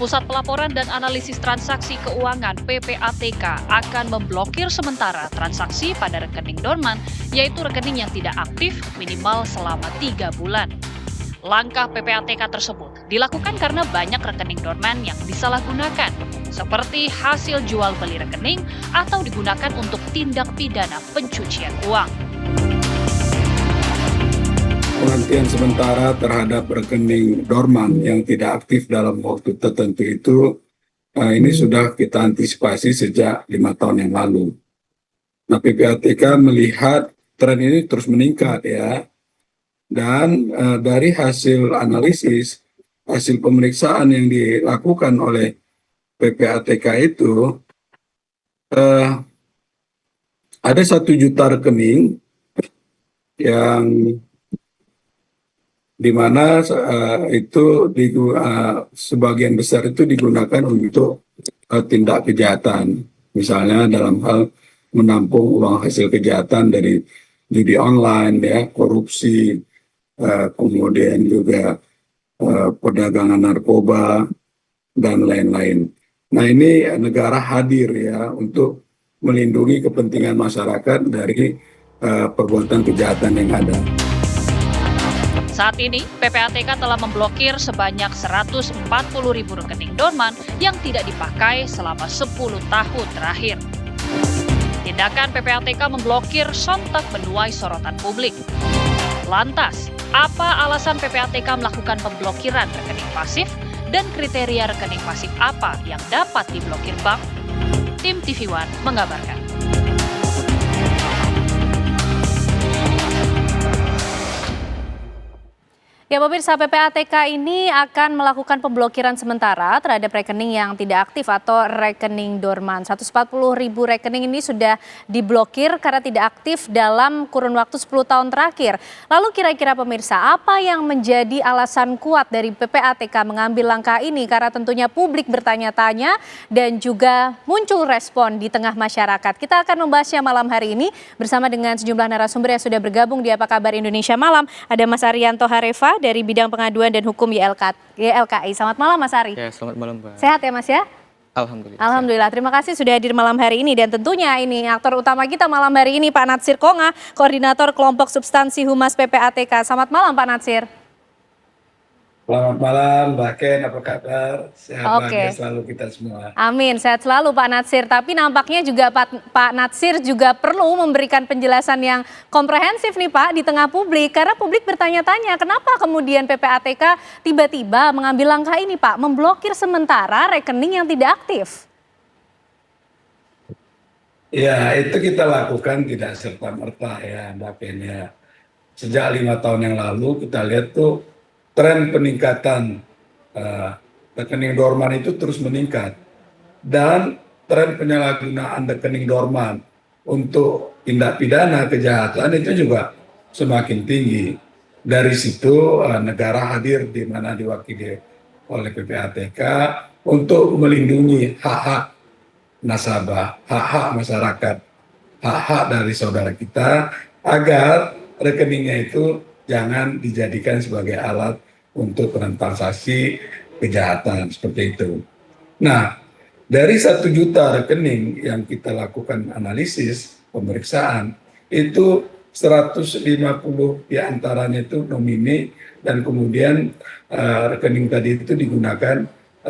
Pusat Pelaporan dan Analisis Transaksi Keuangan (PPATK) akan memblokir sementara transaksi pada rekening dorman, yaitu rekening yang tidak aktif minimal selama 3 bulan. Langkah PPATK tersebut dilakukan karena banyak rekening dorman yang disalahgunakan, seperti hasil jual beli rekening atau digunakan untuk tindak pidana pencucian uang. Penghentian sementara terhadap rekening dorman yang tidak aktif dalam waktu tertentu itu ini sudah kita antisipasi sejak 5 tahun yang lalu. Nah, PPATK melihat tren ini terus meningkat ya, dan dari hasil analisis, hasil pemeriksaan yang dilakukan oleh PPATK itu ada 1 juta rekening yang di mana sebagian besar itu digunakan untuk tindak kejahatan, misalnya dalam hal menampung uang hasil kejahatan dari judi online, ya, korupsi, kemudian juga perdagangan narkoba dan lain-lain. Nah, ini negara hadir ya untuk melindungi kepentingan masyarakat dari perbuatan kejahatan yang ada. Saat ini, PPATK telah memblokir sebanyak 140.000 rekening dorman yang tidak dipakai selama 10 tahun terakhir. Tindakan PPATK memblokir sontak menuai sorotan publik. Lantas, apa alasan PPATK melakukan pemblokiran rekening pasif dan kriteria rekening pasif apa yang dapat diblokir bank? Tim TV One mengabarkan. Ya, pemirsa, PPATK ini akan melakukan pemblokiran sementara terhadap rekening yang tidak aktif atau rekening dorman. 140.000 rekening ini sudah diblokir karena tidak aktif dalam kurun waktu 10 tahun terakhir. Lalu kira-kira pemirsa, apa yang menjadi alasan kuat dari PPATK mengambil langkah ini? Karena tentunya publik bertanya-tanya dan juga muncul respon di tengah masyarakat. Kita akan membahasnya malam hari ini bersama dengan sejumlah narasumber yang sudah bergabung di Apa Kabar Indonesia Malam. Ada Mas Arianto Hareva dari Bidang Pengaduan dan Hukum YLKI. Selamat malam Mas Ari. Ya, selamat malam Mbak. Sehat ya Mas ya? Alhamdulillah. Alhamdulillah. Terima kasih sudah hadir malam hari ini. Dan tentunya ini aktor utama kita malam hari ini Pak Natsir Konga, Koordinator Kelompok Substansi Humas PPATK. Selamat malam Pak Natsir. Selamat malam Mbak Ken, apa kabar? Sehat bahagia selalu kita semua. Amin, sehat selalu Pak Natsir. Tapi nampaknya juga Pak Natsir juga perlu memberikan penjelasan yang komprehensif nih Pak di tengah publik. Karena publik bertanya-tanya kenapa kemudian PPATK tiba-tiba mengambil langkah ini Pak, memblokir sementara rekening yang tidak aktif. Ya, itu kita lakukan tidak serta-merta ya Mbak Ken ya. Sejak 5 tahun yang lalu kita lihat tuh tren peningkatan rekening dorman itu terus meningkat, dan tren penyalahgunaan rekening dorman untuk tindak pidana kejahatan itu juga semakin tinggi. Dari situ negara hadir di mana diwakili oleh PPATK untuk melindungi hak-hak nasabah, hak-hak masyarakat, hak-hak dari saudara kita agar rekeningnya itu jangan dijadikan sebagai alat untuk transaksi kejahatan seperti itu. Nah, dari 1 juta rekening yang kita lakukan analisis, pemeriksaan, itu 150 diantaranya itu nomine, dan kemudian rekening tadi itu digunakan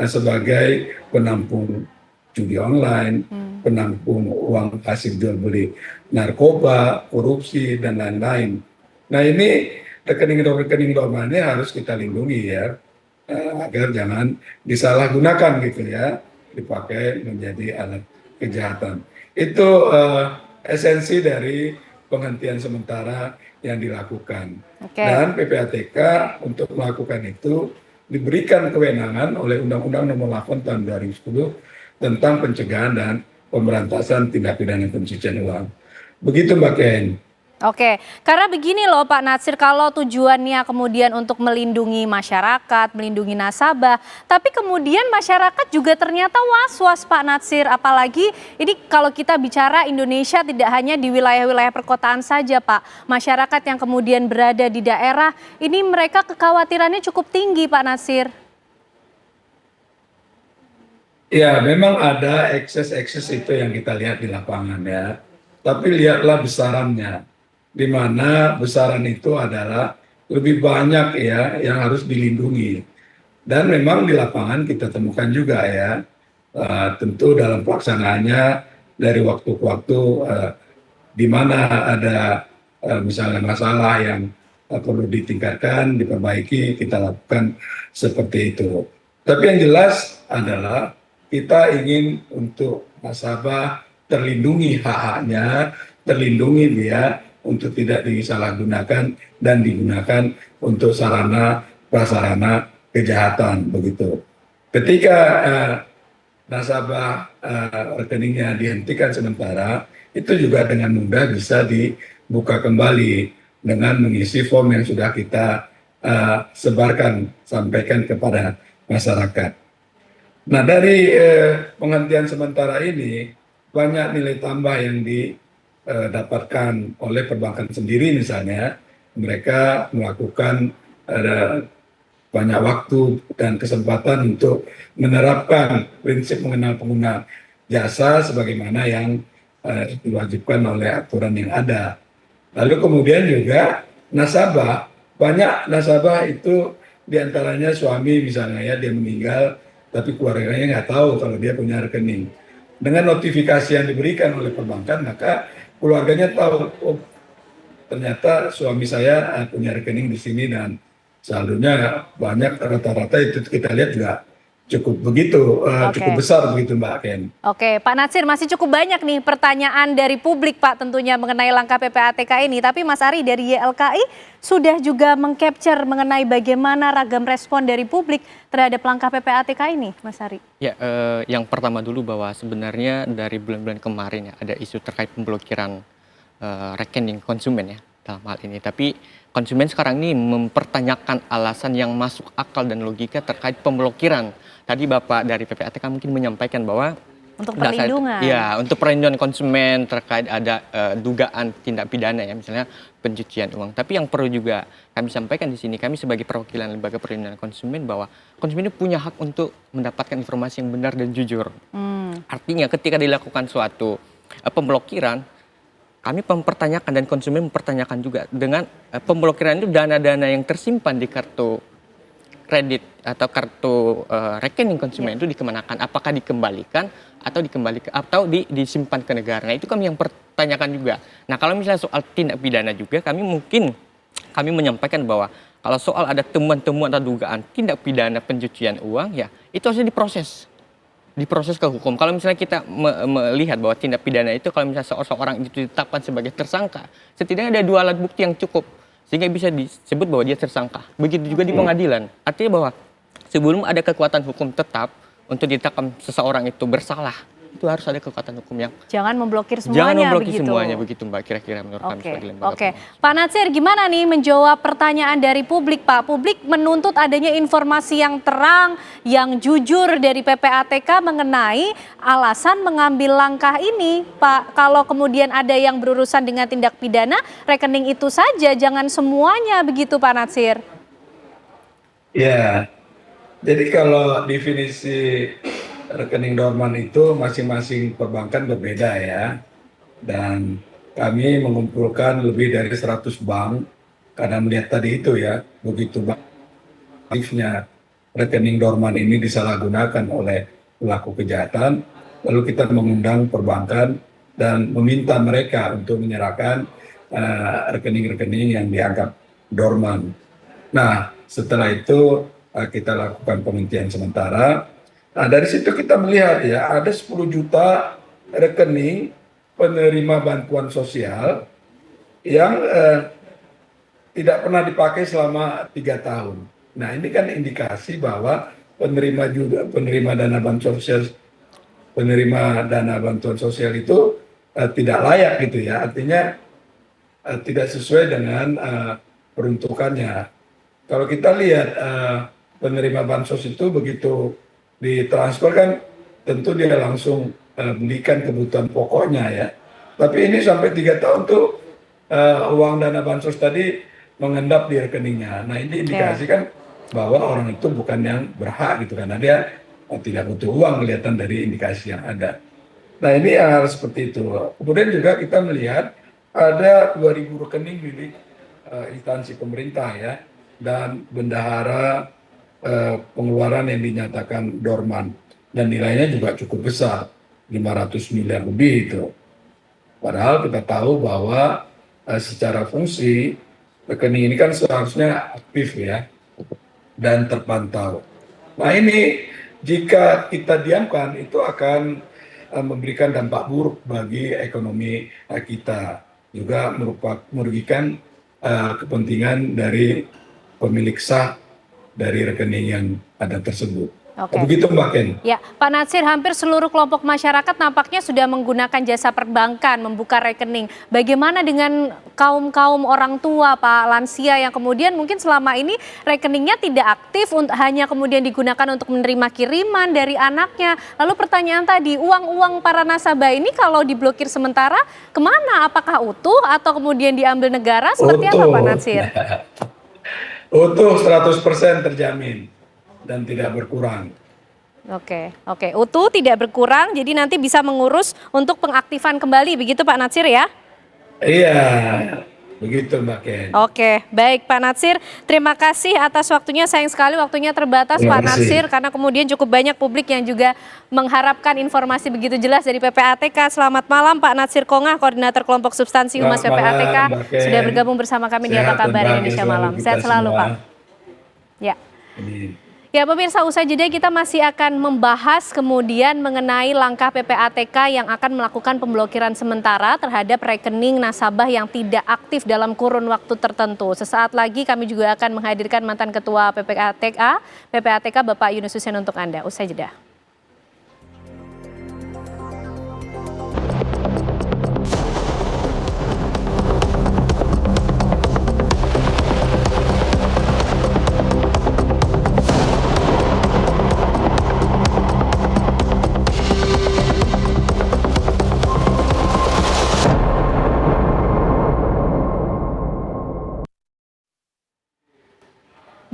sebagai penampung judi online, penampung uang hasil jual beli narkoba, korupsi, dan lain-lain. Nah, ini rekening dorman ini harus kita lindungi ya, agar jangan disalahgunakan gitu ya, dipakai menjadi alat kejahatan. Itu esensi dari penghentian sementara yang dilakukan. Dan PPATK untuk melakukan itu diberikan kewenangan oleh Undang-Undang Nomor 8 Tahun 2010 tentang pencegahan dan pemberantasan tindak pidana pencucian uang. Begitu Mbak Ken. Oke, karena begini loh Pak Natsir, kalau tujuannya kemudian untuk melindungi masyarakat, melindungi nasabah, tapi kemudian masyarakat juga ternyata was-was Pak Natsir, apalagi ini kalau kita bicara Indonesia tidak hanya di wilayah-wilayah perkotaan saja Pak, masyarakat yang kemudian berada di daerah, ini mereka kekhawatirannya cukup tinggi Pak Natsir. Ya, memang ada ekses-ekses itu yang kita lihat di lapangan ya. Tapi lihatlah besarannya, di mana besaran itu adalah lebih banyak ya yang harus dilindungi. Dan memang di lapangan kita temukan juga ya, tentu dalam pelaksanaannya dari waktu ke waktu, di mana ada misalnya masalah yang perlu ditingkatkan, diperbaiki, kita lakukan seperti itu. Tapi yang jelas adalah kita ingin untuk nasabah terlindungi hak-haknya, terlindungi dia untuk tidak disalahgunakan dan digunakan untuk sarana prasarana kejahatan begitu. Ketika nasabah rekeningnya dihentikan sementara, itu juga dengan mudah bisa dibuka kembali dengan mengisi form yang sudah kita sebarkan, sampaikan kepada masyarakat. Nah, dari penghentian sementara ini, banyak nilai tambah yang didapatkan oleh perbankan sendiri misalnya, mereka melakukan banyak waktu dan kesempatan untuk menerapkan prinsip mengenal pengguna jasa sebagaimana yang diwajibkan oleh aturan yang ada. Lalu kemudian juga nasabah, banyak nasabah itu diantaranya suami misalnya ya, dia meninggal tapi keluarganya nggak tahu kalau dia punya rekening. Dengan notifikasi yang diberikan oleh perbankan, maka keluarganya tahu, oh ternyata suami saya punya rekening di sini dan saldonya banyak, rata-rata itu kita lihat juga cukup begitu, cukup Oke. besar begitu Mbak Ken. Oke, Pak Natsir, masih cukup banyak nih pertanyaan dari publik Pak tentunya mengenai langkah PPATK ini. Tapi Mas Ari dari YLKI sudah juga mengcapture mengenai bagaimana ragam respon dari publik terhadap langkah PPATK ini, Mas Ari. Ya, yang pertama dulu bahwa sebenarnya dari bulan-bulan kemarin ya ada isu terkait pemblokiran rekening konsumen ya dalam hal ini. Tapi konsumen sekarang ini mempertanyakan alasan yang masuk akal dan logika terkait pemblokiran. Tadi Bapak dari PPATK mungkin menyampaikan bahwa Untuk perlindungan. ya, untuk perlindungan konsumen terkait ada dugaan tindak pidana ya, misalnya pencucian uang. Tapi yang perlu juga kami sampaikan di sini, kami sebagai perwakilan lembaga perlindungan konsumen bahwa konsumen itu punya hak untuk mendapatkan informasi yang benar dan jujur. Artinya ketika dilakukan suatu pemblokiran, kami mempertanyakan dan konsumen mempertanyakan juga dengan pemblokiran itu dana-dana yang tersimpan di kartu kredit atau kartu rekening konsumen itu dikemanakan, apakah dikembalikan atau disimpan ke negara. Nah, itu kami yang pertanyakan juga. Nah, kalau misalnya soal tindak pidana juga kami menyampaikan bahwa kalau soal ada temuan-temuan atau dugaan tindak pidana pencucian uang ya itu harus diproses ke hukum. Kalau misalnya kita melihat bahwa tindak pidana itu kalau misalnya seorang itu ditetapkan sebagai tersangka, setidaknya ada 2 alat bukti yang cukup sehingga bisa disebut bahwa dia tersangka. Begitu juga di pengadilan. Artinya bahwa sebelum ada kekuatan hukum tetap untuk ditetapkan seseorang itu bersalah, itu harus ada kekuatan hukum yang Jangan memblokir semuanya jangan memblokir begitu. semuanya begitu Mbak, kira-kira menurut kami sebagai lembaga Oke. pengawas. Pak Natsir, gimana nih menjawab pertanyaan dari publik, Pak? Publik menuntut adanya informasi yang terang, yang jujur dari PPATK mengenai alasan mengambil langkah ini, Pak. Kalau kemudian ada yang berurusan dengan tindak pidana, rekening itu saja, jangan semuanya begitu, Pak Natsir. Ya, jadi kalau definisi rekening dorman itu masing-masing perbankan berbeda ya. Dan kami mengumpulkan lebih dari 100 bank karena melihat tadi itu ya, begitu aktifnya rekening dorman ini disalahgunakan oleh pelaku kejahatan, lalu kita mengundang perbankan dan meminta mereka untuk menyerahkan rekening-rekening yang dianggap dorman. Nah, setelah itu kita lakukan penghentian sementara. Nah, dari situ kita melihat ya, ada 10 juta rekening penerima bantuan sosial yang tidak pernah dipakai selama 3 tahun. Nah, ini kan indikasi bahwa penerima dana bantuan sosial itu tidak layak gitu ya. Artinya tidak sesuai dengan peruntukannya. Kalau kita lihat penerima bansos itu begitu ditransfer kan tentu dia langsung belikan kebutuhan pokoknya ya. Tapi ini sampai 3 tahun tuh uang dana bansos tadi mengendap di rekeningnya. Nah, ini indikasi kan bahwa orang itu bukan yang berhak gitu, karena dia tidak butuh uang kelihatan dari indikasi yang ada. Nah ini hal seperti itu. Kemudian juga kita melihat ada 2.000 rekening milik instansi pemerintah ya, dan bendahara pengeluaran yang dinyatakan dorman, dan nilainya juga cukup besar, 500 miliar lebih itu. Padahal kita tahu bahwa secara fungsi rekening ini kan seharusnya aktif ya dan terpantau. Nah ini jika kita diamkan itu akan memberikan dampak buruk bagi ekonomi kita, juga merugikan kepentingan dari pemilik sah dari rekening yang ada tersebut. Oke. Begitu Mbak Ken. Ya, Pak Natsir, hampir seluruh kelompok masyarakat nampaknya sudah menggunakan jasa perbankan, membuka rekening. Bagaimana dengan kaum-kaum orang tua, Pak, lansia yang kemudian mungkin selama ini rekeningnya tidak aktif, hanya kemudian digunakan untuk menerima kiriman dari anaknya. Lalu pertanyaan tadi, uang-uang para nasabah ini kalau diblokir sementara, kemana? Apakah utuh atau kemudian diambil negara? Seperti apa, Pak Natsir? Utuh 100% terjamin dan tidak berkurang. Oke, utuh tidak berkurang, jadi nanti bisa mengurus untuk pengaktifan kembali, begitu Pak Natsir ya? Iya, begitu Mbak Ken. Oke, baik Pak Natsir, terima kasih atas waktunya. Sayang sekali waktunya terbatas Terima Pak kasih. Natsir, karena kemudian cukup banyak publik yang juga mengharapkan informasi begitu jelas dari PPATK. Selamat malam Pak Natsir Kongah, Koordinator Kelompok Substansi Humas Selamat PPATK, malam, Mbak Ken. sudah bergabung bersama kami di Sehat Apa dan Kabar bahagia Indonesia selalu Malam. kita Sehat selalu semua. Pak. Ya. Ini. Ya pemirsa, usai jeda kita masih akan membahas kemudian mengenai langkah PPATK yang akan melakukan pemblokiran sementara terhadap rekening nasabah yang tidak aktif dalam kurun waktu tertentu. Sesaat lagi kami juga akan menghadirkan mantan Ketua PPATK Bapak Yunus Hussein untuk Anda. Usai jeda.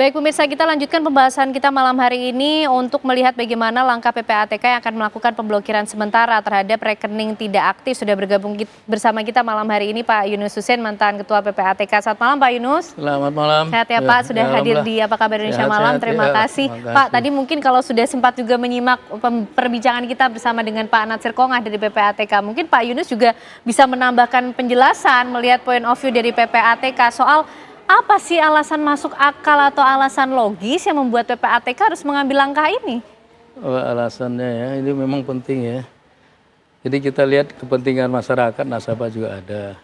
Baik pemirsa, kita lanjutkan pembahasan kita malam hari ini untuk melihat bagaimana langkah PPATK yang akan melakukan pemblokiran sementara terhadap rekening tidak aktif. Sudah bergabung bersama kita malam hari ini Pak Yunus Hussein, mantan Ketua PPATK. Selamat malam Pak Yunus. Selamat malam. Sehat ya Pak, sudah hadir di Apa Kabar Indonesia Malam. Terima kasih. Pak, tadi mungkin kalau sudah sempat juga menyimak perbincangan kita bersama dengan Pak Natsir Kongah dari PPATK, mungkin Pak Yunus juga bisa menambahkan penjelasan melihat point of view dari PPATK soal apa sih alasan masuk akal atau alasan logis yang membuat PPATK harus mengambil langkah ini? Alasannya ya, ini memang penting ya. Jadi kita lihat kepentingan masyarakat, nasabah juga ada.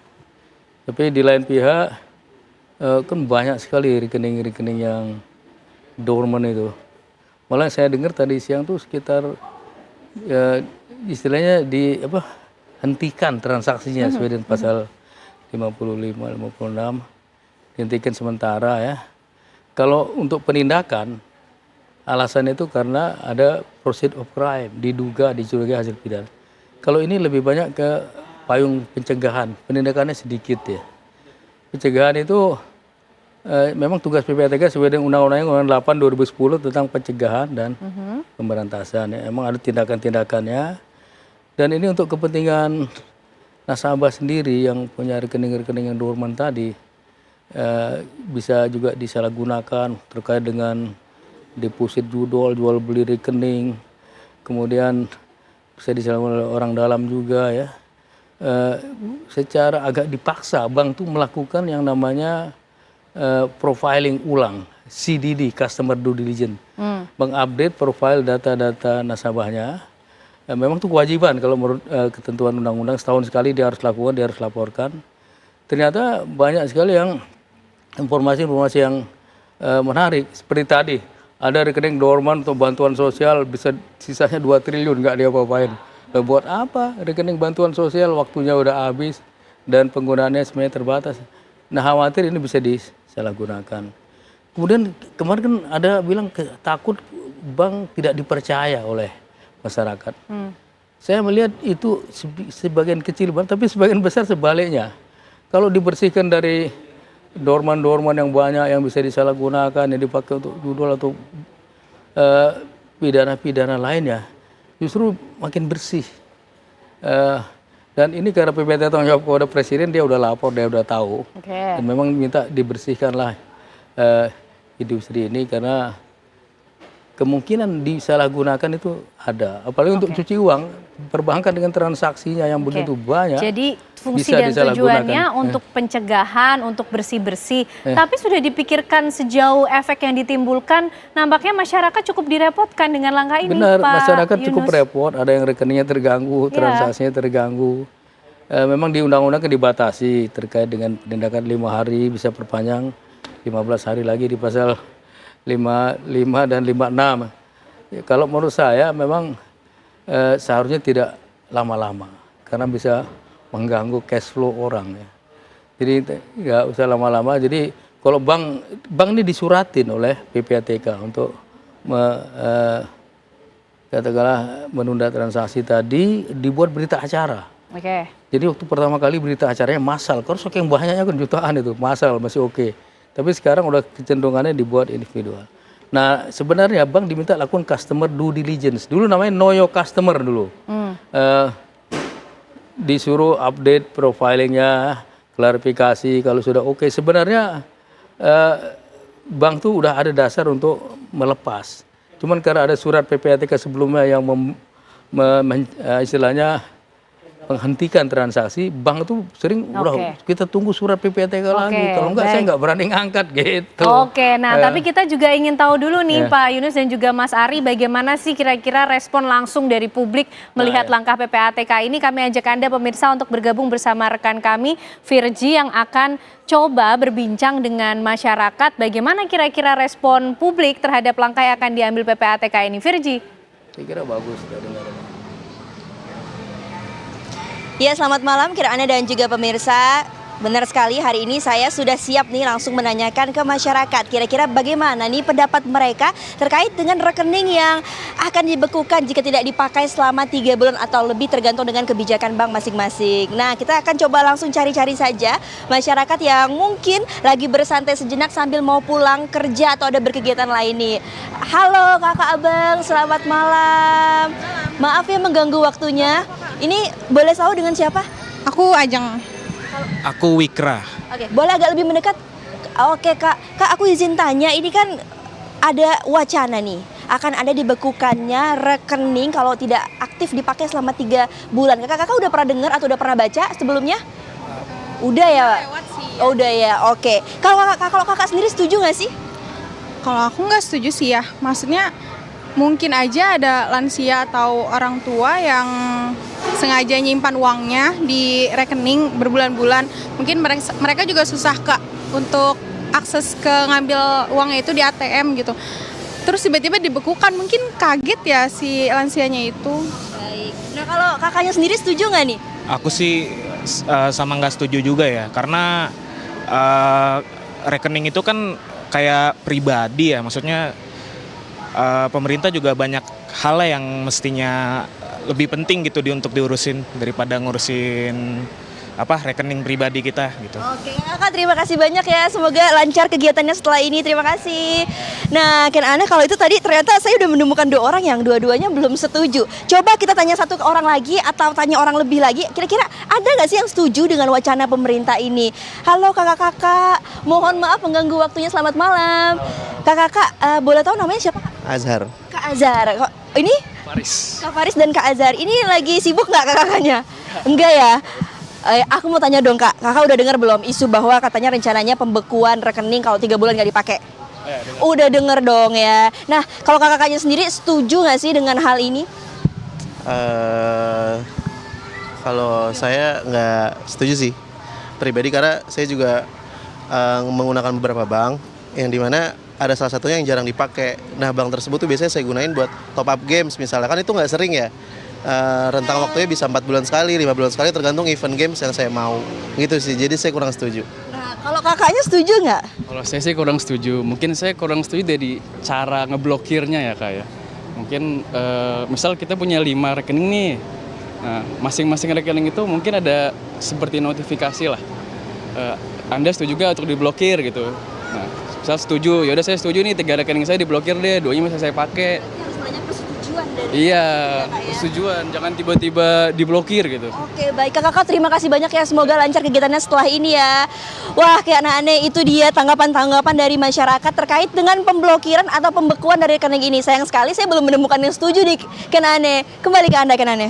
Tapi di lain pihak, kan banyak sekali rekening-rekening yang dormant itu. Malah saya dengar tadi siang tuh sekitar, ya, istilahnya hentikan transaksinya sesuai dengan pasal 55, 56. Dihentikan sementara ya. Kalau untuk penindakan, alasan itu karena ada proceed of crime, diduga dicurigai hasil pidana. Kalau ini lebih banyak ke payung pencegahan, penindakannya sedikit ya. Pencegahan itu memang tugas PPATK sesuai dengan Undang-Undang 8 2010 tentang pencegahan dan pemberantasan ya. Emang ada tindakan-tindakannya. Dan ini untuk kepentingan nasabah sendiri yang punya rekening-rekening yang dormant tadi. Bisa juga disalahgunakan terkait dengan deposit judol, jual beli rekening, kemudian bisa disalahgunakan oleh orang dalam juga ya. Secara agak dipaksa bank tuh melakukan yang namanya profiling ulang, CDD, Customer Due Diligence, mengupdate profil data-data nasabahnya. Memang itu kewajiban kalau menurut ketentuan undang-undang, setahun sekali dia harus lakukan, dia harus laporkan. Ternyata banyak sekali yang informasi-informasi yang menarik seperti tadi, ada rekening dorman untuk bantuan sosial bisa sisanya 2 triliun nggak dia apa-apain. Buat apa rekening bantuan sosial, waktunya udah habis dan penggunaannya sebenarnya terbatas. Nah khawatir ini bisa disalahgunakan. Kemudian kemarin kan ada bilang takut bank tidak dipercaya oleh masyarakat. Saya melihat itu sebagian kecil banget, tapi sebagian besar sebaliknya. Kalau dibersihkan dari dorman-dorman yang banyak yang bisa disalahgunakan, yang dipakai untuk judul atau pidana-pidana lainnya justru makin bersih. Dan ini karena PPATK tanggung jawab kepada presiden, dia udah lapor, dia udah tahu. Dan memang minta dibersihkanlah industri ini karena kemungkinan disalahgunakan itu ada. Apalagi untuk cuci uang, perbankan dengan transaksinya yang begitu banyak. Jadi fungsi bisa dan tujuannya disalahgunakan. untuk pencegahan, untuk bersih-bersih. Tapi sudah dipikirkan sejauh efek yang ditimbulkan, nampaknya masyarakat cukup direpotkan dengan langkah ini, Benar, Pak masyarakat Yunus. cukup repot, ada yang rekeningnya terganggu, transaksinya terganggu. Memang di undang-undang kan dibatasi terkait dengan penindakan 5 hari, bisa perpanjang 15 hari lagi di pasal 55 dan 56. Ya, kalau menurut saya memang seharusnya tidak lama-lama karena bisa mengganggu cash flow orang ya. Jadi nggak usah lama-lama. Jadi kalau bank ini disuratin oleh PPATK untuk katakanlah menunda transaksi tadi, dibuat berita acara. Jadi waktu pertama kali berita acaranya massal, kalau saking banyaknya kan jutaan itu massal masih oke. Tapi sekarang udah kecenderungannya dibuat individual. Nah sebenarnya bank diminta lakukan customer due diligence. Dulu namanya know your customer dulu. Disuruh update profilingnya, klarifikasi kalau sudah oke. Sebenarnya bank tuh udah ada dasar untuk melepas. Cuman karena ada surat PPATK sebelumnya yang istilahnya menghentikan transaksi, bank itu sering udah kita tunggu surat PPATK lagi. Kalau enggak saya nggak berani ngangkat gitu. Nah tapi kita juga ingin tahu dulu nih Pak Yunus dan juga Mas Ari, bagaimana sih kira-kira respon langsung dari publik melihat langkah PPATK ini. Kami ajak Anda pemirsa untuk bergabung bersama rekan kami Virgi yang akan coba berbincang dengan masyarakat. Bagaimana kira-kira respon publik terhadap langkah yang akan diambil PPATK ini, Virgi? Saya kira bagus. Ya, selamat malam kira Anda dan juga pemirsa. Benar sekali, hari ini saya sudah siap nih langsung menanyakan ke masyarakat. Kira-kira bagaimana nih pendapat mereka terkait dengan rekening yang akan dibekukan jika tidak dipakai selama 3 bulan atau lebih tergantung dengan kebijakan bank masing-masing. Nah, kita akan coba langsung cari-cari saja masyarakat yang mungkin lagi bersantai sejenak sambil mau pulang kerja atau ada berkegiatan lain nih. Halo kakak abang, selamat malam. Maaf ya mengganggu waktunya. Ini boleh tahu dengan siapa? Aku Ajeng. Aku Wikra. Oke, boleh agak lebih mendekat? Oke kak, aku izin tanya, ini kan ada wacana nih, akan ada dibekukannya rekening kalau tidak aktif dipakai selama 3 bulan. Kakak udah pernah dengar atau udah pernah baca sebelumnya? Udah ya? Oh, udah ya, oke. Kalau kakak sendiri setuju nggak sih? Kalau aku nggak setuju sih ya, maksudnya mungkin aja ada lansia atau orang tua yang sengaja nyimpan uangnya di rekening berbulan-bulan. Mungkin mereka juga susah Kak untuk akses ke ngambil uangnya itu di ATM gitu. Terus tiba-tiba dibekukan, mungkin kaget ya si lansianya itu. Baik. Nah kalau kakaknya sendiri setuju nggak nih? Aku sih sama nggak setuju juga ya, karena rekening itu kan kayak pribadi ya, maksudnya pemerintah juga banyak hal yang mestinya lebih penting gitu untuk diurusin daripada ngurusin rekening pribadi kita gitu. Oke kakak, terima kasih banyak ya, semoga lancar kegiatannya setelah ini, terima kasih. Nah kan aneh kalau itu tadi ternyata saya udah menemukan 2 orang yang dua-duanya belum setuju. Coba kita tanya 1 orang lagi atau tanya orang lebih lagi, kira-kira ada nggak sih yang setuju dengan wacana pemerintah ini? Halo kakak-kakak, mohon maaf mengganggu waktunya, selamat malam. Kakak-kakak boleh tahu namanya siapa? Azhar. Kak Azhar. Kok ini? Faris. Kak Faris dan Kak Azhar. Ini lagi sibuk nggak kakaknya? Enggak ya? Aku mau tanya dong Kak, kakak udah dengar belum isu bahwa katanya rencananya pembekuan rekening kalau 3 bulan nggak dipakai? Udah denger dong ya. Nah kalau kakaknya sendiri setuju nggak sih dengan hal ini? Kalau saya nggak setuju sih pribadi, karena saya juga menggunakan beberapa bank yang dimana ada salah satunya yang jarang dipakai. Nah bank tersebut tuh biasanya saya gunain buat top up games misalnya, kan itu nggak sering ya. Rentang waktunya bisa 4 bulan sekali, 5 bulan sekali, tergantung event games yang saya mau gitu sih. Jadi saya kurang setuju. Nah kalau kakaknya setuju nggak? Kalau saya sih kurang setuju. Mungkin saya kurang setuju dari cara ngeblokirnya ya Kak ya. Mungkin misal kita punya 5 rekening nih. Nah, masing-masing rekening itu mungkin ada seperti notifikasi lah. Anda setuju juga untuk diblokir gitu. Nah, misal setuju, ya udah saya setuju nih 3 rekening saya diblokir deh, 2-nya bisa saya pakai. persetujuan dari Iya, ya, Kak, ya? persetujuan, jangan tiba-tiba diblokir gitu. Oke, baik kakak, terima kasih banyak ya. Semoga lancar kegiatannya setelah ini ya. Wah, kayak aneh-aneh itu dia tanggapan-tanggapan dari masyarakat terkait dengan pemblokiran atau pembekuan dari rekening ini. Sayang sekali saya belum menemukan yang setuju di Kenane. Kembali ke Anda, Kenane.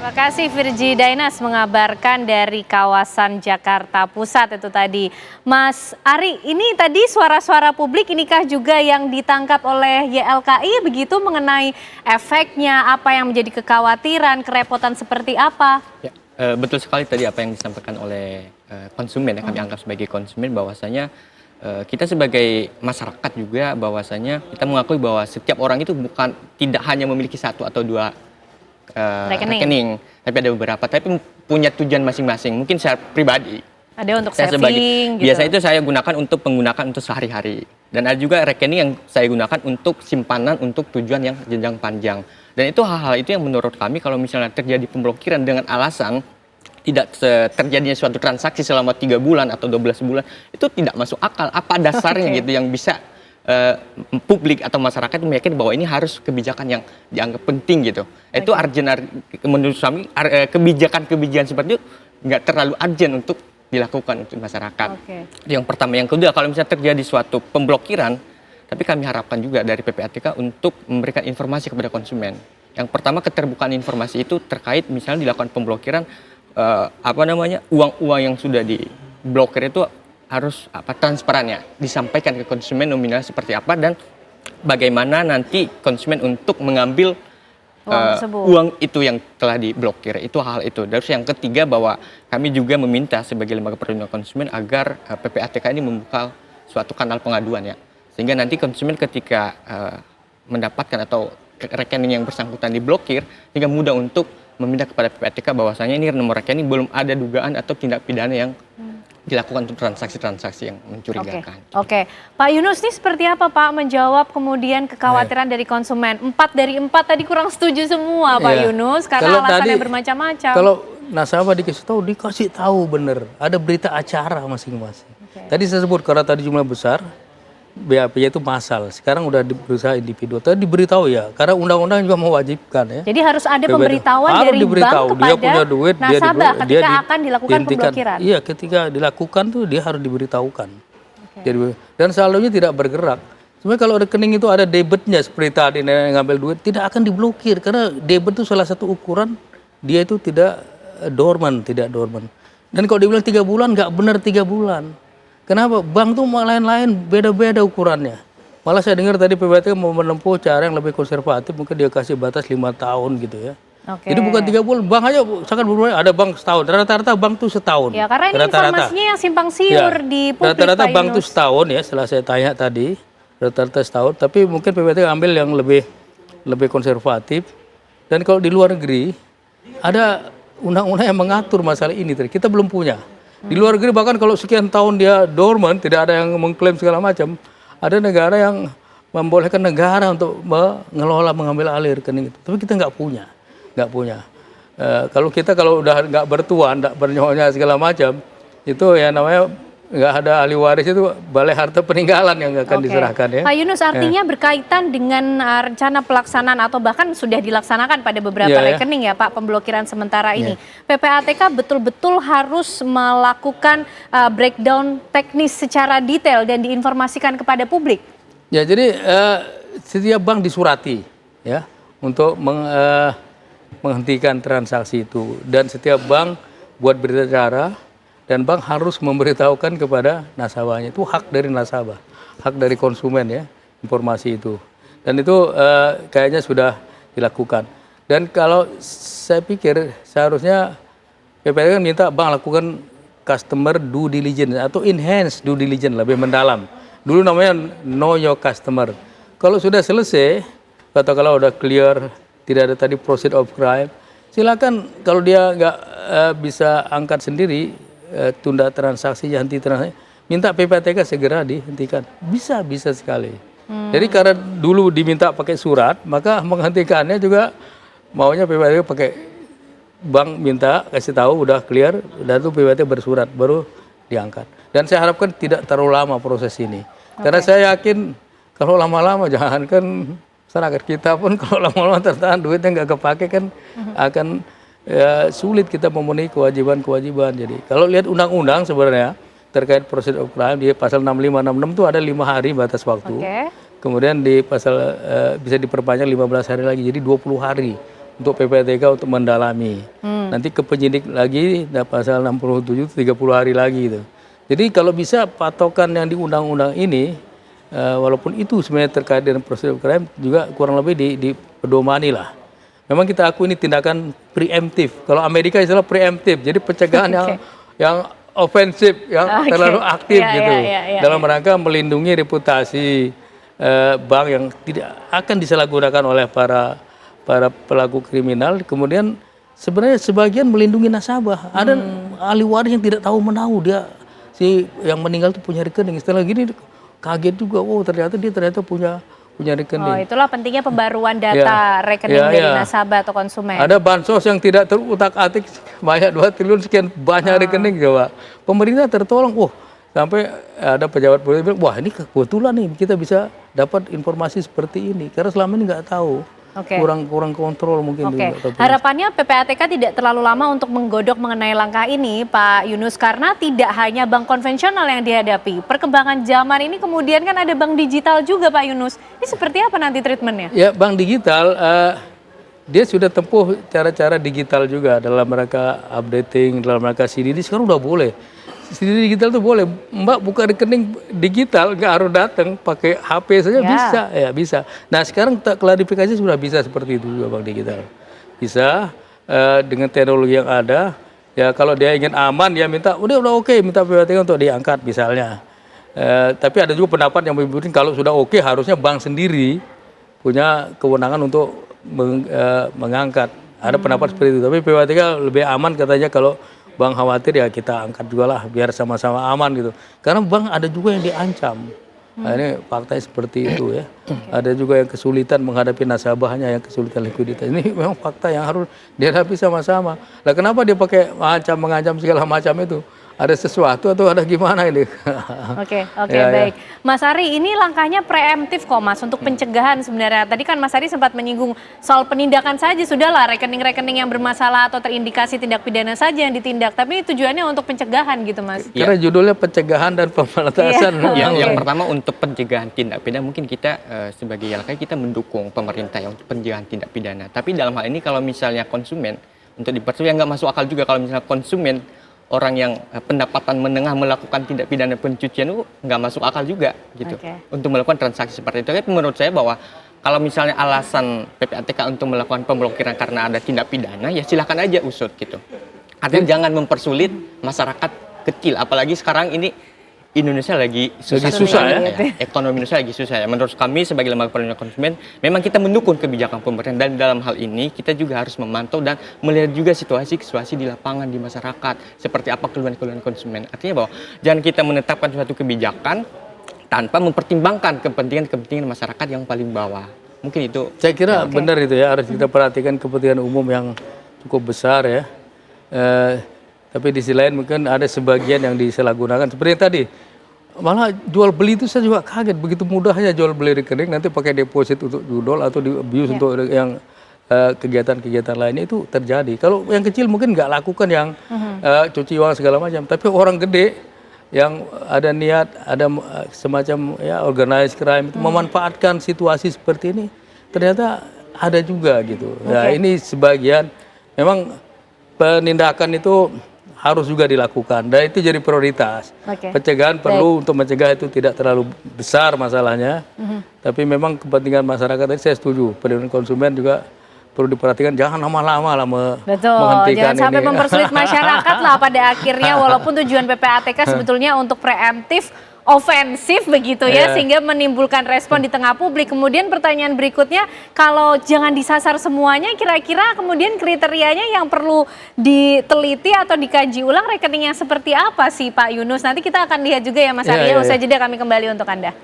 Terima kasih Virgi Dainas mengabarkan dari kawasan Jakarta Pusat itu tadi. Mas Ari, ini tadi suara-suara publik inikah juga yang ditangkap oleh YLKI begitu mengenai efeknya, apa yang menjadi kekhawatiran, kerepotan seperti apa? Ya, betul sekali tadi apa yang disampaikan oleh konsumen ya, kami anggap sebagai konsumen bahwasanya kita sebagai masyarakat juga bahwasanya kita mengakui bahwa setiap orang itu tidak hanya memiliki satu atau dua rekening, tapi ada beberapa, tapi punya tujuan masing-masing. Mungkin saya pribadi, Ada untuk saya saving gitu. biasa itu saya gunakan untuk penggunaan untuk sehari-hari, dan ada juga rekening yang saya gunakan untuk simpanan untuk tujuan yang jenjang panjang. Dan itu hal-hal itu yang menurut kami kalau misalnya terjadi pemblokiran dengan alasan tidak terjadinya suatu transaksi selama 3 bulan atau 12 bulan, itu tidak masuk akal. Apa dasarnya gitu yang bisa publik atau masyarakat meyakini bahwa ini harus kebijakan yang dianggap penting gitu. Itu menurut kami kebijakan seperti itu nggak terlalu urgent untuk dilakukan untuk masyarakat. Yang pertama, yang kedua, kalau misalnya terjadi suatu pemblokiran, tapi kami harapkan juga dari PPATK untuk memberikan informasi kepada konsumen. Yang pertama, keterbukaan informasi itu terkait misalnya dilakukan pemblokiran uang-uang yang sudah diblokir itu harus transparannya disampaikan ke konsumen nominal seperti apa dan bagaimana nanti konsumen untuk mengambil uang itu yang telah diblokir. Itu hal itu. Terus yang ketiga, bahwa kami juga meminta sebagai lembaga perlindungan konsumen agar PPATK ini membuka suatu kanal pengaduan ya, sehingga nanti konsumen ketika mendapatkan atau rekening yang bersangkutan diblokir, sehingga mudah untuk meminta kepada PPATK bahwasanya ini nomor rekening belum ada dugaan atau tindak pidana yang dilakukan untuk transaksi-transaksi yang mencurigakan. Oke. Pak Yunus, ini seperti apa Pak menjawab kemudian kekhawatiran dari konsumen? 4 dari 4 tadi kurang setuju semua Pak Yunus karena alasannya bermacam-macam. Kalau nasabah dikasih tahu bener, ada berita acara masing-masing. Tadi saya sebut karena tadi jumlah besar, BAP-nya itu massal. Sekarang udah berusaha individu. Tadi diberitahu ya, karena undang-undang juga mewajibkan ya. Jadi harus ada pemberitahuan dari bank kepada dia punya duit, nasabah ketika akan dilakukan pemblokiran. Iya, ketika dilakukan tuh dia harus diberitahukan. Jadi, dan selalunya tidak bergerak. Sebenarnya kalau rekening itu ada debitnya seperti tadi ngambil duit, tidak akan diblokir karena debit itu salah satu ukuran dia itu tidak dorman. Dan kalau dibilang 3 bulan, nggak benar 3 bulan. Kenapa? Bank tuh lain-lain, beda-beda ukurannya. Malah saya dengar tadi PPATK mau menempuh cara yang lebih konservatif, mungkin dia kasih batas 5 tahun gitu ya. Jadi bukan 3 bulan, bank aja sangat berbeda, ada bank setahun, rata-rata bank tuh setahun. Ya karena ini informasinya yang simpang siur di publik. Rata-rata bank tuh setahun ya, setelah saya tanya tadi, rata-rata setahun, tapi mungkin PPATK ambil yang lebih konservatif. Dan kalau di luar negeri, ada undang-undang yang mengatur masalah ini, kita belum punya. Di luar negeri bahkan kalau sekian tahun dia dormant, tidak ada yang mengklaim segala macam, ada negara yang membolehkan negara untuk mengambil alih rekening itu. Tapi kita nggak punya. Kalau udah nggak bertuan, nggak bernyonya segala macam, itu ya namanya nggak ada ahli waris, itu balai harta peninggalan yang akan diserahkan ya. Pak Yunus, artinya berkaitan dengan rencana pelaksanaan atau bahkan sudah dilaksanakan pada beberapa rekening ya Pak, pemblokiran sementara ini. PPATK betul-betul harus melakukan breakdown teknis secara detail dan diinformasikan kepada publik. Ya, jadi setiap bank disurati ya untuk menghentikan transaksi itu, dan setiap bank buat berita acara. Dan bank harus memberitahukan kepada nasabahnya. Itu hak dari nasabah, hak dari konsumen ya, informasi itu. Dan itu kayaknya sudah dilakukan. Dan kalau saya pikir seharusnya PPATK minta bank lakukan customer due diligence atau enhanced due diligence, lebih mendalam. Dulu namanya know your customer. Kalau sudah selesai, atau kalau udah clear, tidak ada tadi proceed of crime, silakan kalau dia nggak bisa angkat sendiri, tunda transaksi, henti transaksi, minta PPATK segera dihentikan. Bisa sekali. Jadi karena dulu diminta pakai surat, maka menghentikannya juga maunya PPATK pakai bank minta, kasih tahu udah clear, dan itu PPATK bersurat baru diangkat. Dan saya harapkan tidak terlalu lama proses ini. Karena saya yakin kalau lama-lama jangankan masyarakat kita pun kalau lama-lama tertahan duitnya nggak kepake kan akan sulit kita memenuhi kewajiban-kewajiban. Jadi kalau lihat undang-undang sebenarnya terkait proceed of crime di pasal 65, 66 itu ada 5 hari batas waktu. Kemudian di pasal bisa diperpanjang 15 hari lagi, jadi 20 hari untuk PPATK untuk mendalami. Nanti ke penyidik lagi pasal 67 30 hari lagi itu. Jadi kalau bisa patokan yang di undang-undang ini walaupun itu sebenarnya terkait dengan prosedur crime juga kurang lebih dipedomani lah. Memang kita akui ini tindakan preemptif. Kalau Amerika istilah preemptif, jadi pencegahan yang ofensif, yang terlalu aktif gitu. Dalam rangka melindungi reputasi bank yang tidak akan disalahgunakan oleh para pelaku kriminal. Kemudian sebenarnya sebagian melindungi nasabah. Ada ahli waris yang tidak tahu menahu dia si yang meninggal itu punya rekening. Setelah gini kaget juga, oh ternyata dia punya rekening. Oh, itulah pentingnya pembaruan data rekening dari nasabah atau konsumen. Ada bansos yang tidak terutak-atik banyak 2 triliun sekian banyak rekening coba. Pemerintah tertolong, sampai ada pejabat politik bilang, wah ini kebetulan nih kita bisa dapat informasi seperti ini. Karena selama ini nggak tahu. Kurang kontrol mungkin. Harapannya PPATK tidak terlalu lama untuk menggodok mengenai langkah ini, Pak Yunus, karena tidak hanya bank konvensional yang dihadapi. Perkembangan zaman ini kemudian kan ada bank digital juga, Pak Yunus. Ini seperti apa nanti treatmentnya? Ya, bank digital dia sudah tempuh cara-cara digital juga dalam rangka updating, dalam rangka CDD sekarang udah boleh. CDD digital tuh boleh, Mbak buka rekening digital nggak harus datang, pakai HP saja bisa, ya bisa. Nah sekarang klarifikasi sudah bisa seperti itu juga bank digital, bisa dengan teknologi yang ada. Ya kalau dia ingin aman dia minta, udah oke, minta PPATK untuk diangkat misalnya. Tapi ada juga pendapat yang menyebutkan kalau sudah oke harusnya bank sendiri punya kewenangan untuk mengangkat. Ada pendapat seperti itu, tapi PPATK lebih aman katanya kalau bank khawatir ya kita angkat juga lah biar sama-sama aman gitu. Karena bank ada juga yang diancam. Nah, ini faktanya seperti itu ya. Ada juga yang kesulitan menghadapi nasabahnya, yang kesulitan likuiditas. Ini memang fakta yang harus dihadapi sama-sama. Nah kenapa dia pakai mengancam segala macam itu? Ada sesuatu atau ada gimana ini? Oke, baik. Mas Ari, ini langkahnya preemptif kok Mas, untuk pencegahan sebenarnya. Tadi kan Mas Ari sempat menyinggung soal penindakan saja, sudahlah rekening-rekening yang bermasalah atau terindikasi tindak pidana saja yang ditindak. Tapi tujuannya untuk pencegahan gitu Mas. Karena judulnya pencegahan dan pemberantasan. Yang pertama untuk pencegahan tindak pidana, mungkin kita sebagai YLKI kita mendukung pemerintah untuk pencegahan tindak pidana. Tapi dalam hal ini kalau misalnya konsumen, untuk dipersulit yang nggak masuk akal juga kalau misalnya konsumen, orang yang pendapatan menengah melakukan tindak pidana pencucian itu nggak masuk akal juga gitu untuk melakukan transaksi seperti itu. Tapi menurut saya bahwa kalau misalnya alasan PPATK untuk melakukan pemblokiran karena ada tindak pidana, ya silakan aja usut gitu. Artinya jangan mempersulit masyarakat kecil, apalagi sekarang ini Indonesia lagi susah ya. Ekonomi Indonesia lagi susah ya. Menurut kami sebagai lembaga perlindungan konsumen, memang kita mendukung kebijakan pemerintah, dan dalam hal ini kita juga harus memantau dan melihat juga situasi di lapangan di masyarakat seperti apa keluhan-keluhan konsumen. Artinya bahwa jangan kita menetapkan suatu kebijakan tanpa mempertimbangkan kepentingan masyarakat yang paling bawah. Mungkin itu. Saya kira benar itu ya, harus kita perhatikan kepentingan umum yang cukup besar ya. Tapi di sisi lain mungkin ada sebagian yang disalahgunakan. Seperti yang tadi, malah jual beli itu saya juga kaget. Begitu mudahnya jual beli rekening, nanti pakai deposit untuk judol atau di abuse untuk yang kegiatan-kegiatan lainnya itu terjadi. Kalau yang kecil mungkin nggak lakukan yang cuci uang segala macam. Tapi orang gede yang ada niat, ada semacam ya organized crime, itu memanfaatkan situasi seperti ini, ternyata ada juga gitu. Ya ini sebagian, memang penindakan itu harus juga dilakukan, dan itu jadi prioritas. Pencegahan perlu untuk mencegah itu tidak terlalu besar masalahnya, tapi memang kepentingan masyarakat tadi saya setuju. Perlindungan konsumen juga perlu diperhatikan, jangan lama-lama lah menghentikan jangan ini. sampai mempersulit masyarakat lah pada akhirnya, walaupun tujuan PPATK sebetulnya untuk preemptif, ofensif begitu ya, sehingga menimbulkan respon di tengah publik. Kemudian pertanyaan berikutnya, kalau jangan disasar semuanya, kira-kira kemudian kriterianya yang perlu diteliti atau dikaji ulang rekening yang seperti apa sih Pak Yunus? Nanti kita akan lihat juga ya Mas Arya, usai jeda kami kembali untuk Anda.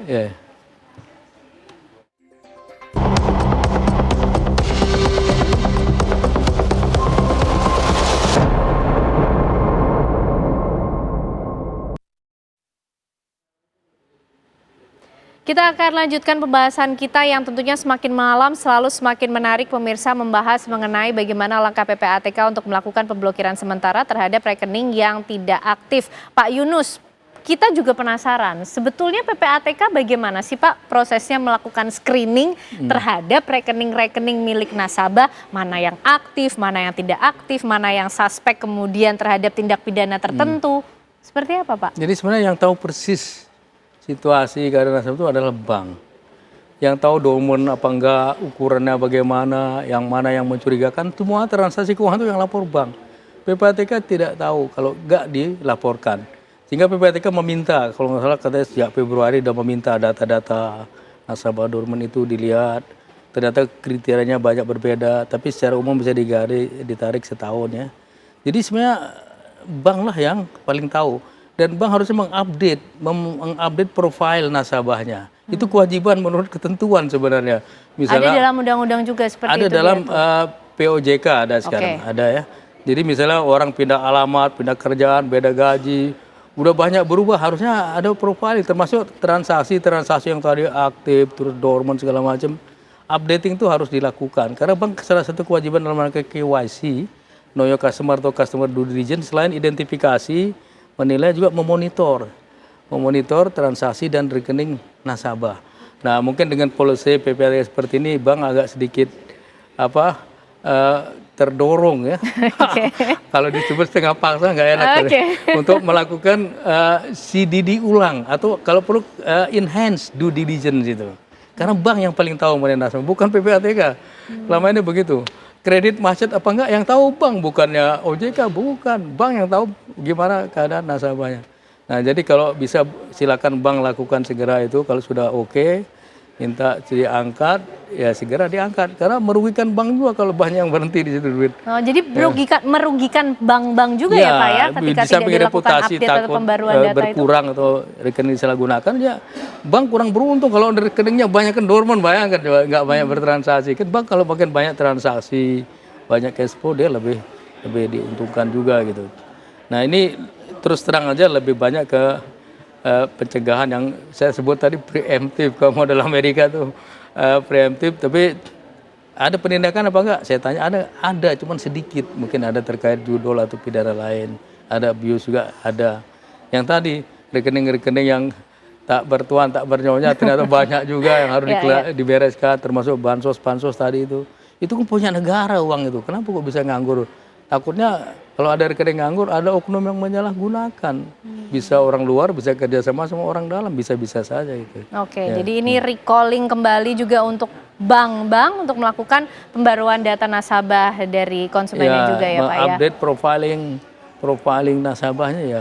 Kita akan lanjutkan pembahasan kita yang tentunya semakin malam selalu semakin menarik pemirsa, membahas mengenai bagaimana langkah PPATK untuk melakukan pemblokiran sementara terhadap rekening yang tidak aktif. Pak Yunus, kita juga penasaran sebetulnya PPATK bagaimana sih Pak prosesnya melakukan screening terhadap rekening-rekening milik nasabah, mana yang aktif, mana yang tidak aktif, mana yang suspek kemudian terhadap tindak pidana tertentu. Seperti apa Pak? Jadi sebenarnya yang tahu persis situasi keadaan nasabah itu adalah bank. Yang tahu dormant apa enggak, ukurannya bagaimana, yang mana yang mencurigakan, semua transaksi keuangan itu yang lapor bank. PPATK tidak tahu kalau enggak dilaporkan. Sehingga PPATK meminta, kalau nggak salah katanya sejak Februari sudah meminta data-data nasabah dormant itu dilihat. Ternyata kriterianya banyak berbeda, tapi secara umum bisa ditarik setahun ya. Jadi sebenarnya bank lah yang paling tahu. Dan bank harusnya mengupdate profil nasabahnya. Itu kewajiban menurut ketentuan sebenarnya. Misalnya, ada dalam undang-undang juga seperti itu? Ada dalam POJK ada sekarang, ada ya. Jadi misalnya orang pindah alamat, pindah kerjaan, beda gaji, udah banyak berubah, harusnya ada profil termasuk transaksi yang tadi aktif, terus dormant segala macam. Updating itu harus dilakukan. Karena bank salah satu kewajiban dalam rangka KYC, Know Your Customer atau Customer Due Diligence, selain identifikasi, menilai juga memonitor transaksi dan rekening nasabah. Nah, mungkin dengan policy PPATK seperti ini, bank agak sedikit terdorong ya. Kalau disebut setengah paksa nggak enak untuk melakukan CDD ulang atau kalau perlu enhanced due diligence itu. Karena bank yang paling tahu mengenai nasabah, bukan PPATK. Selama ini begitu. Kredit macet apa enggak yang tahu bank, bukannya OJK, bukan. Bank yang tahu gimana keadaan nasabahnya. Nah, jadi kalau bisa silakan bank lakukan segera itu, kalau sudah oke, minta diangkat, ya segera diangkat. Karena merugikan bank juga kalau banyak yang berhenti di situ duit. Oh, jadi merugikan bank-bank juga ya Pak ya, ketika tidak dilakukan update atau pembaruan data berkurang itu? Atau rekening disalahgunakan, ya bank kurang beruntung kalau rekeningnya banyak kan dormant, bayangkan nggak banyak bertransaksi. Kan bank kalau makin banyak transaksi, banyak cash flow, dia lebih diuntungkan juga gitu. Nah ini terus terang aja lebih banyak ke pencegahan yang saya sebut tadi preemptif. Kalau model Amerika tuh preemptif, tapi ada penindakan apa enggak? Saya tanya ada, cuman sedikit. Mungkin ada terkait judul atau pidana lain. Ada abuse juga ada. Yang tadi rekening-rekening yang tak bertuan, tak bernyonya ternyata banyak juga yang harus dibereskan, termasuk bansos tadi itu. Itu kan punya negara uang itu. Kenapa kok bisa nganggur? Takutnya kalau ada rekening nganggur, ada oknum yang menyalahgunakan. Bisa orang luar, bisa kerjasama sama orang dalam, bisa-bisa saja gitu. Jadi ini recalling kembali juga untuk bank-bank untuk melakukan pembaruan data nasabah dari konsumennya juga ya Pak ya? Update profiling nasabahnya ya.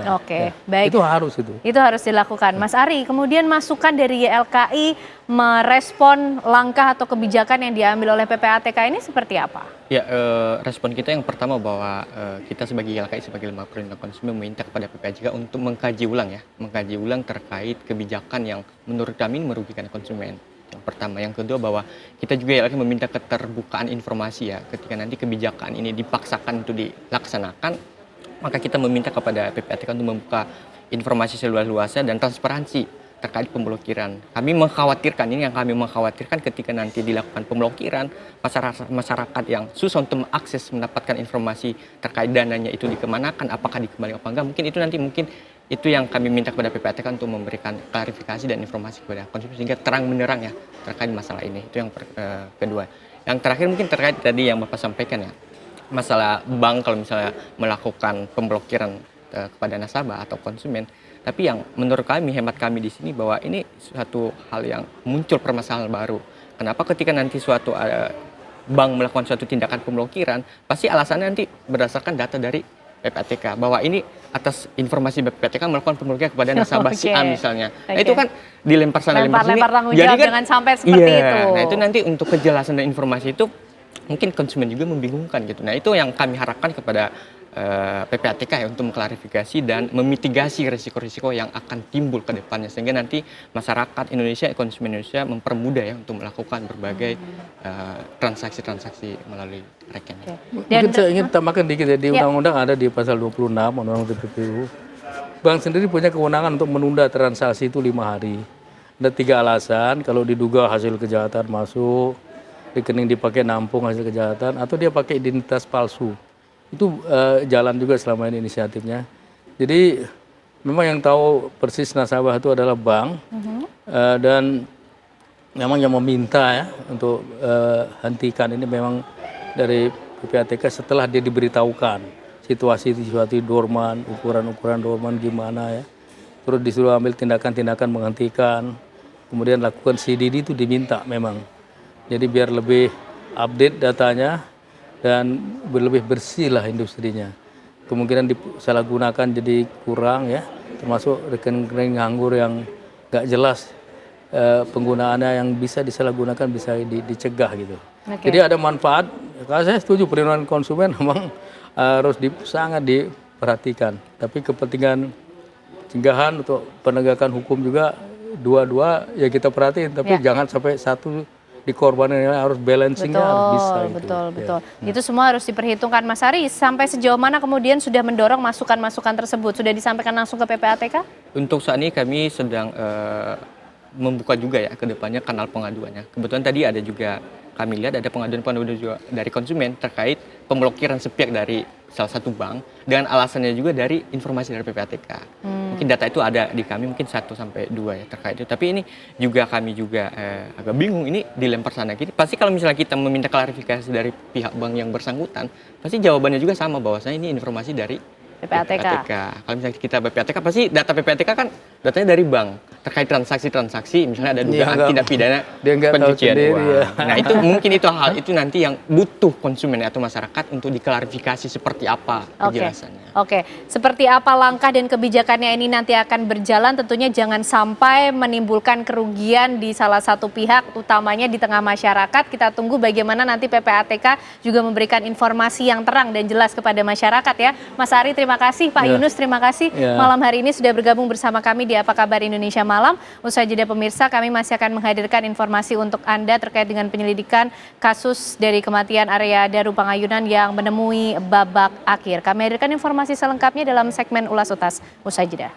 Baik. Itu harus itu. Itu harus dilakukan. Mas Ari, kemudian masukan dari YLKI merespon langkah atau kebijakan yang diambil oleh PPATK ini seperti apa? Ya, respon kita yang pertama bahwa kita sebagai YLKI, sebagai lembaga perlindungan konsumen, meminta kepada PPATK untuk mengkaji ulang terkait kebijakan yang menurut kami merugikan konsumen. Yang pertama, yang kedua bahwa kita juga YLKI meminta keterbukaan informasi ya, ketika nanti kebijakan ini dipaksakan untuk dilaksanakan, maka kita meminta kepada PPATK untuk membuka informasi seluas-luasnya dan transparansi terkait pemblokiran. Kami mengkhawatirkan ketika nanti dilakukan pemblokiran, masyarakat yang susah untuk mengakses, mendapatkan informasi terkait dananya itu dikemanakan, apakah dikembalikan apa enggak, mungkin itu yang kami minta kepada PPATK untuk memberikan klarifikasi dan informasi kepada konsumen sehingga terang benderang ya terkait masalah ini. Itu yang kedua. Yang terakhir mungkin terkait tadi yang Bapak sampaikan ya, masalah bank kalau misalnya melakukan pemblokiran kepada nasabah atau konsumen, tapi yang menurut kami, hemat kami di sini bahwa ini suatu hal yang muncul permasalahan baru. Kenapa ketika nanti suatu bank melakukan suatu tindakan pemblokiran, pasti alasannya nanti berdasarkan data dari PPATK bahwa ini atas informasi PPATK melakukan pemblokiran kepada nasabah si A misalnya. Nah itu kan dilempar sana lempar sini. Jadi kan jangan sampai seperti itu. Nah itu nanti untuk kejelasan dan informasi itu mungkin konsumen juga membingungkan gitu. Nah itu yang kami harapkan kepada PPATK ya, untuk mengklarifikasi dan memitigasi risiko-risiko yang akan timbul ke depannya sehingga nanti masyarakat Indonesia, konsumen Indonesia mempermudah ya untuk melakukan berbagai transaksi-transaksi melalui rekening. Mungkin saya ingin tambahkan dikit ya, di undang-undang ada di pasal 26 undang-undang TPPU. Bank sendiri punya kewenangan untuk menunda transaksi itu 5 hari. ada 3 alasan kalau diduga hasil kejahatan masuk, rekening dipakai nampung hasil kejahatan, atau dia pakai identitas palsu. Itu jalan juga selama ini inisiatifnya. Jadi memang yang tahu persis nasabah itu adalah bank, dan memang yang meminta ya untuk hentikan ini memang dari PPATK setelah dia diberitahukan situasi dorman, ukuran dorman gimana ya. Terus disuruh ambil tindakan-tindakan menghentikan, kemudian lakukan CDD itu diminta memang. Jadi biar lebih update datanya dan lebih bersih lah industrinya. Kemungkinan disalahgunakan jadi kurang ya, termasuk rekening nganggur yang nggak jelas penggunaannya yang bisa disalahgunakan bisa dicegah gitu. Oke. Jadi ada manfaat. Kalau saya setuju perlindungan konsumen memang harus sangat diperhatikan. Tapi kepentingan pencegahan untuk penegakan hukum juga dua-dua ya kita perhatiin. Tapi jangan sampai satu dikorbanin, harus balancingnya harus bisa. Betul. Itu semua harus diperhitungkan. Mas Ari, sampai sejauh mana kemudian sudah mendorong masukan-masukan tersebut? Sudah disampaikan langsung ke PPATK? Untuk saat ini kami sedang membuka juga ya ke depannya kanal pengaduannya. Kebetulan tadi ada juga kami lihat ada pengaduan juga dari konsumen terkait pemblokiran sepihak dari salah satu bank dengan alasannya juga dari informasi dari PPATK. Mungkin data itu ada di kami mungkin 1 sampai 2 ya terkait itu. Tapi ini juga kami juga agak bingung ini dilempar sana kiri. Pasti kalau misalnya kita meminta klarifikasi dari pihak bank yang bersangkutan, pasti jawabannya juga sama bahwasanya ini informasi dari PPATK. Kalau misalnya kita PPATK pasti data PPATK kan datanya dari bank terkait transaksi misalnya ada dugaan tindak pidana pencucian uang. Ya. Nah itu mungkin hal itu nanti yang butuh konsumen atau masyarakat untuk diklarifikasi seperti apa penjelasannya. Oke. Seperti apa langkah dan kebijakannya ini nanti akan berjalan, tentunya jangan sampai menimbulkan kerugian di salah satu pihak, utamanya di tengah masyarakat. Kita tunggu bagaimana nanti PPATK juga memberikan informasi yang terang dan jelas kepada masyarakat ya. Mas Ari, terima kasih. Pak Yunus, terima kasih. Malam hari ini sudah bergabung bersama kami di Apa Kabar Indonesia Malam. Usai jeda pemirsa, kami masih akan menghadirkan informasi untuk Anda terkait dengan penyelidikan kasus dari kematian Arya Daru Pangayunan yang menemui babak akhir. Kami hadirkan informasi selengkapnya dalam segmen Ulas Utas usai jeda.